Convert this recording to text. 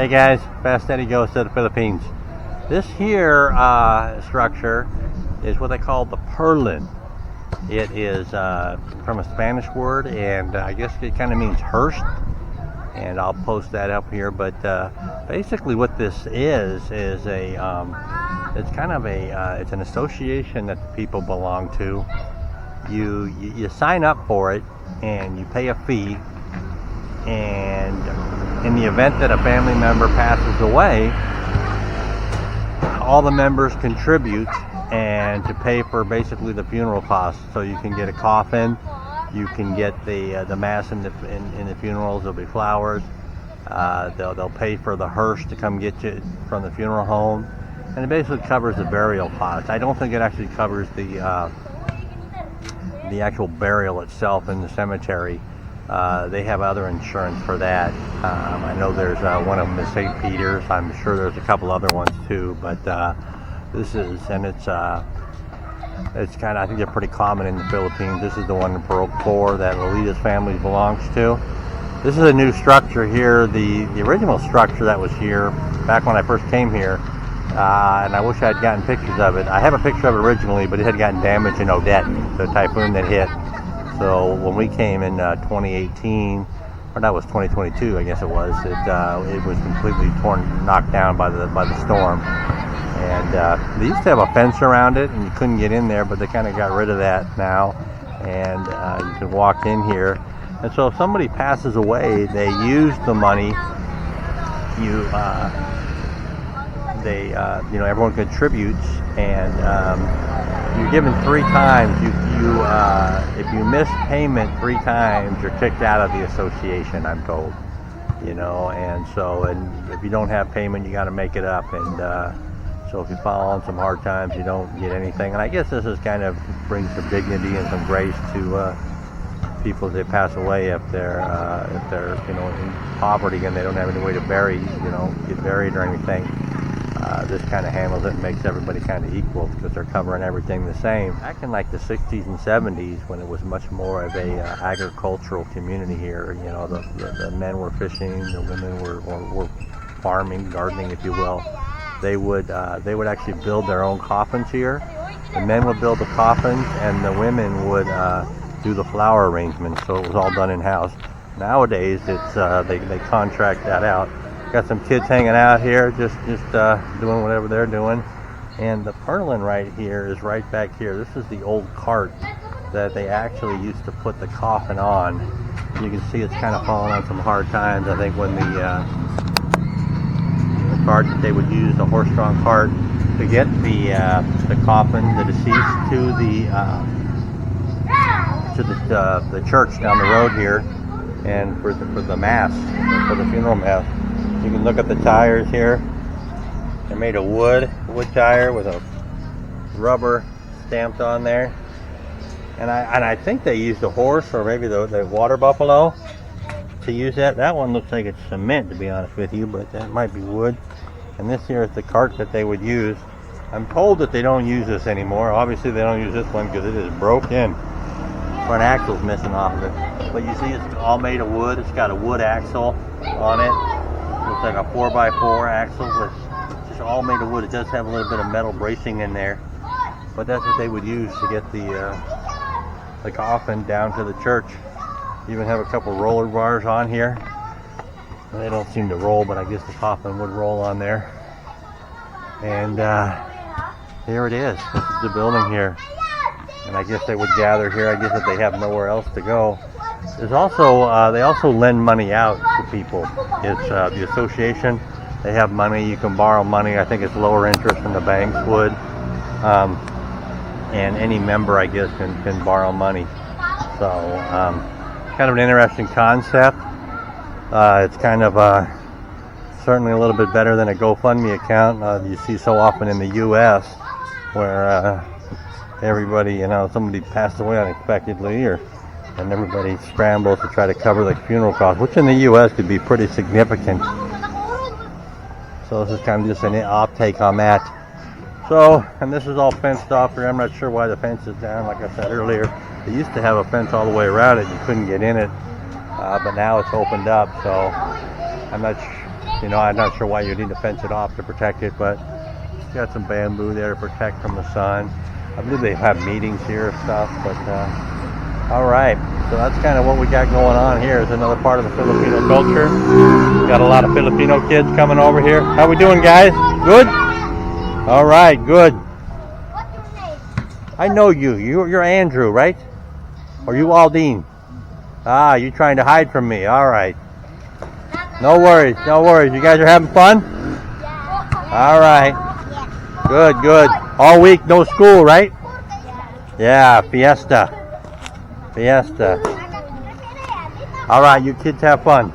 Hey guys, Fast Eddie goes to the Philippines. This here structure is what they call the purlon. It is from a Spanish word, and I guess it kind of means hearse. And I'll post that up here. But basically, what this is a it's kind of a it's an association that the people belong to. You sign up for it, and you pay a fee. And in the event that a family member passes away, all the members contribute and to pay for basically the funeral costs. So you can get a coffin, you can get the mass in the funerals. There'll be flowers. They'll pay for the hearse to come get you from the funeral home, and it basically covers the burial costs. I don't think it actually covers the actual burial itself in the cemetery. They have other insurance for that. I know there's one of them is St. Peter's. I'm sure there's a couple other ones too, but this is, and it's kind of, I think they're pretty common in the Philippines. This is the one in Pearl that Lolita's family belongs to. This is a new structure here. The original structure that was here back when I first came here, and I wish I had gotten pictures of it. I have a picture of it originally, but it had gotten damaged in Odette, the typhoon that hit. So when we came in 2018, or that was 2022, I guess it was completely knocked down by the storm. And they used to have a fence around it, and you couldn't get in there, but they kind of got rid of that now, and you can walk in here. And so if somebody passes away, they use the money. Everyone contributes, and you're given 3 times. If you miss payment 3 times, you're kicked out of the association, I'm told. And if you don't have payment, you got to make it up. And so if you fall on some hard times, you don't get anything. And I guess this is kind of brings some dignity and some grace to people as they pass away if they're in poverty and they don't have any way to get buried or anything. This kind of handles it and makes everybody kind of equal because they're covering everything the same. Back in like the 60s and 70s, when it was much more of a agricultural community here, the men were fishing, the women were farming, gardening, if you will. They would actually build their own coffins here. The men would build the coffins, and the women would do the flower arrangements. So it was all done in house. Nowadays, it's they contract that out. Got some kids hanging out here, just doing whatever they're doing. And the purlon right here is right back here. This is the old cart that they actually used to put the coffin on. You can see it's kind of fallen on some hard times. I think when the cart that they would use, the horse-drawn cart, to get the coffin, the deceased, to the church down the road here, and for the mass, for the funeral mass. You can look at the tires here. They're made of wood tire with a rubber stamped on there. And I think they used a horse or maybe the water buffalo to use that. That one looks like it's cement, to be honest with you, but that might be wood. And this here is the cart that they would use. I'm told that they don't use this anymore. Obviously they don't use this one because it is broken. Front axle's missing off of it. But you see it's all made of wood. It's got a wood axle on it. Looks like a 4x4 axle. It's just all made of wood. It does have a little bit of metal bracing in there, but that's what they would use to get the coffin down to the church. You even have a couple roller bars on here. They don't seem to roll, but I guess the coffin would roll on there. And here it is. This is the building here. And I guess they would gather here. I guess if they have nowhere else to go. There's also they also lend money out to people. It's the association. They have money. You can borrow money. I think it's lower interest than the banks would. And any member, I guess, can borrow money. So kind of an interesting concept. It's kind of certainly a little bit better than a GoFundMe account you see so often in the U.S. where everybody, somebody passed away unexpectedly, and everybody scrambles to try to cover the funeral costs, which in the U.S. could be pretty significant. So this is kind of just an outtake on that. So, and this is all fenced off here. I'm not sure why the fence is down. Like I said earlier, they used to have a fence all the way around it. You couldn't get in it, but now it's opened up. So I'm not You know, I'm not sure why you need to fence it off to protect it, but it's got some bamboo there to protect from the sun. I believe they have meetings here and stuff, but all right. So that's kind of what we got going on here. Is another part of the Filipino culture. Got a lot of Filipino kids coming over here. How we doing, guys? Good? All right, good. What's your name? I know you. You're Andrew, right? Or you Aldine? Ah, you're trying to hide from me. All right. No worries, no worries. You guys are having fun? All right. Good, good. All week, no school, right? Yeah, fiesta. Fiesta. All right, you kids have fun.